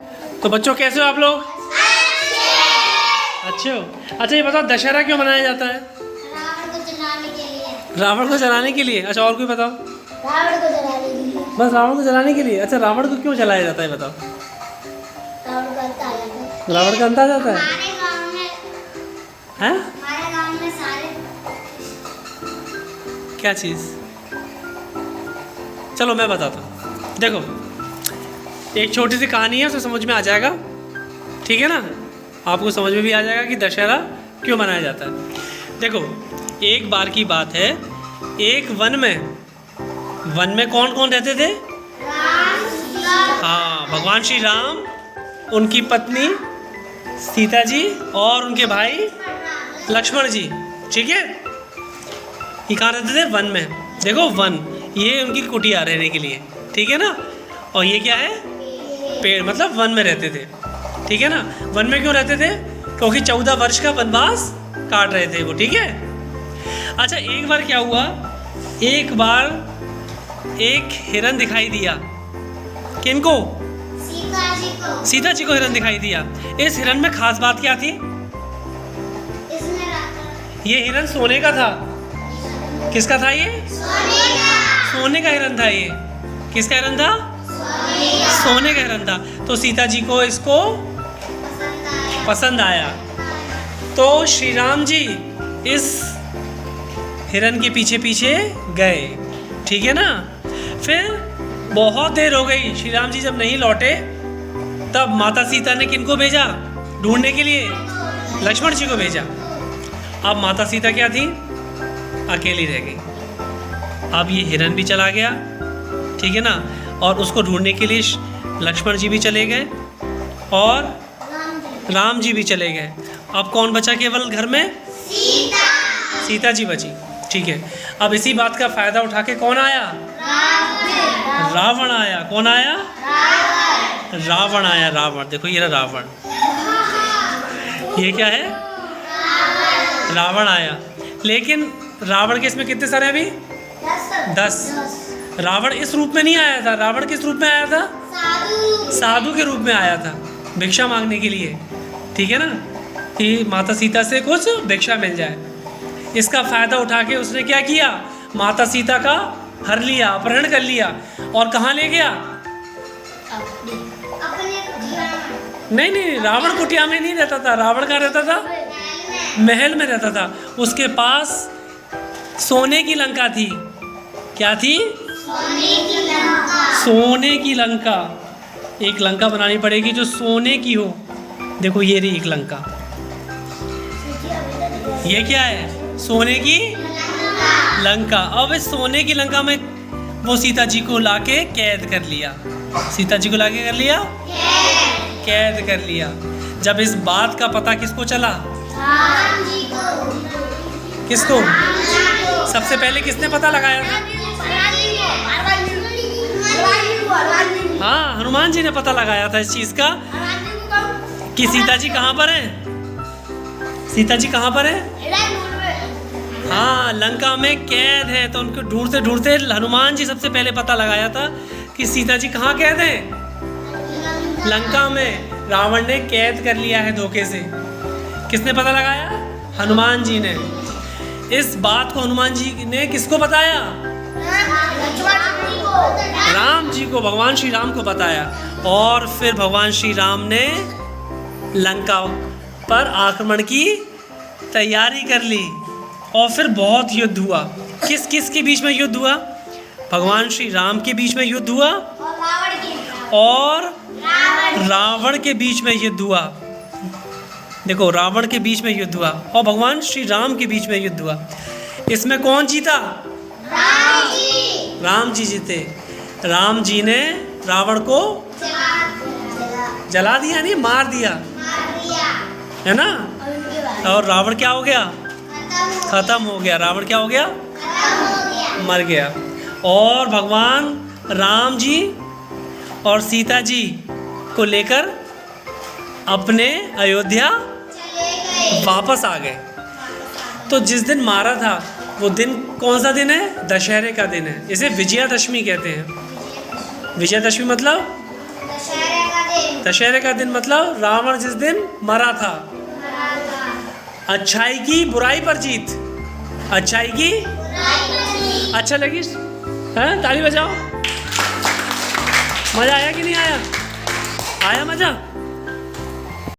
तो बच्चों कैसे हो आप लोग? अच्छे हो। अच्छा ये बताओ दशहरा क्यों मनाया जाता है? रावण को जलाने के लिए। रावण को जलाने के लिए। अच्छा और कोई बताओ? रावण को जलाने के लिए। बस रावण को जलाने के लिए। अच्छा रावण को क्यों जलाया जाता है बताओ? रावण का अंत आ जाता है। रावण का अंत आ जाता है? हमारे गांव में हैं? हमारे गांव में सारे क्या चीज़? चलो मैं बताता हूँ। देखो एक छोटी सी कहानी है, उसे समझ में आ जाएगा, ठीक है ना? आपको समझ में भी आ जाएगा कि दशहरा क्यों मनाया जाता है। देखो एक बार की बात है, एक वन में कौन कौन रहते थे? हाँ, भगवान श्री राम, उनकी पत्नी सीता जी और उनके भाई लक्ष्मण जी, ठीक है? ये कहाँ रहते थे? वन में। देखो वन, ये उनकी कुटिया रहने के लिए, ठीक है ना? और ये क्या है? पेड़, मतलब वन में रहते थे, ठीक है ना? वन में क्यों रहते थे? क्योंकि 14 वर्ष का वनवास काट रहे थे वो, ठीक है? अच्छा एक बार क्या हुआ, एक बार एक हिरन दिखाई दिया। किनको? सीता जी को। सीता जी को हिरन दिखाई दिया। इस हिरन में खास बात क्या थी? इसमें ये हिरन सोने का था। किसका था ये? सोने का हिरन था ये। किसका हिरन था? सोने का हिरन था। तो सीता जी को इसको पसंद आया। तो श्री राम जी इस हिरन के पीछे पीछे गए, ठीक है ना? फिर बहुत देर हो गई, श्री राम जी जब नहीं लौटे तब माता सीता ने किनको भेजा ढूंढने के लिए? लक्ष्मण जी को भेजा। अब माता सीता क्या थी? अकेली रह गई। अब ये हिरन भी चला गया, ठीक है ना? और उसको ढूंढने के लिए लक्ष्मण जी भी चले गए और राम जी भी चले गए। अब कौन बचा केवल घर में? सीता जी बची, ठीक है? अब इसी बात का फायदा उठा के कौन आया? रावण आया। कौन आया? रावण आया। रावण, देखो ये रहा रावण। ये क्या है? रावण आया। लेकिन रावण के इसमें कितने सारे अभी? 10। रावण इस रूप में नहीं आया था। रावण किस रूप में आया था? साधु के रूप में आया था, भिक्षा मांगने के लिए, ठीक है ना? कि माता सीता से कुछ भिक्षा मिल जाए। इसका फायदा उठा के उसने क्या किया? माता सीता का हर लिया, अपहरण कर लिया और कहाँ ले गया? नहीं, रावण कुटिया में नहीं रहता था। रावण कहाँ रहता था? महल में रहता था। उसके पास सोने की लंका थी। क्या थी? सोने की लंका। एक लंका बनानी पड़ेगी जो सोने की हो। देखो ये रही एक लंका। ये क्या है? सोने की लंका। अब इस सोने की लंका में वो सीता जी को लाके कैद कर लिया। सीता जी को लाके कर लिया? कैद कर लिया। जब इस बात का पता किसको चला? किसको? सबसे पहले किसने पता लगाया था? हाँ, हनुमान जी ने पता लगाया था इस चीज का कि सीता जी कहाँ पर हैं। सीता जी कहाँ पर हैं? हाँ, लंका में कैद है। तो उनको ढूंढते ढूंढते हनुमान जी सबसे पहले पता लगाया था कि सीता जी कहाँ कैद हैं? लंका में। रावण ने कैद कर लिया है धोखे से। किसने पता लगाया? हनुमान जी ने। इस बात को हनुमान जी ने किसको बताया? राम जी को, भगवान श्री राम को बताया। और फिर भगवान श्री राम ने लंका पर आक्रमण की तैयारी कर ली और फिर बहुत युद्ध हुआ। किस किस के बीच में युद्ध हुआ? भगवान श्री राम के बीच में युद्ध हुआ और रावण के बीच में युद्ध हुआ। देखो रावण के बीच में युद्ध हुआ और भगवान श्री राम के बीच में युद्ध हुआ। इसमें कौन जीता? राम जी जीते। राम जी ने रावण को जला दिया, नहीं मार दिया, है ना? और रावण क्या हो गया? खत्म हो गया। रावण क्या हो गया? मर गया। और भगवान राम जी और सीता जी को लेकर अपने अयोध्या वापस आ गए। तो जिस दिन मारा था वो दिन कौन सा दिन है? दशहरे का दिन है। इसे विजयादशमी कहते हैं। विजयादशमी मतलब दशहरे का दिन। दशहरे का दिन मतलब रावण जिस दिन मरा था। अच्छाई की बुराई पर जीत। अच्छाई की अच्छा लगी? हैं? ताली बजाओ। मजा आया कि नहीं आया? आया मजा?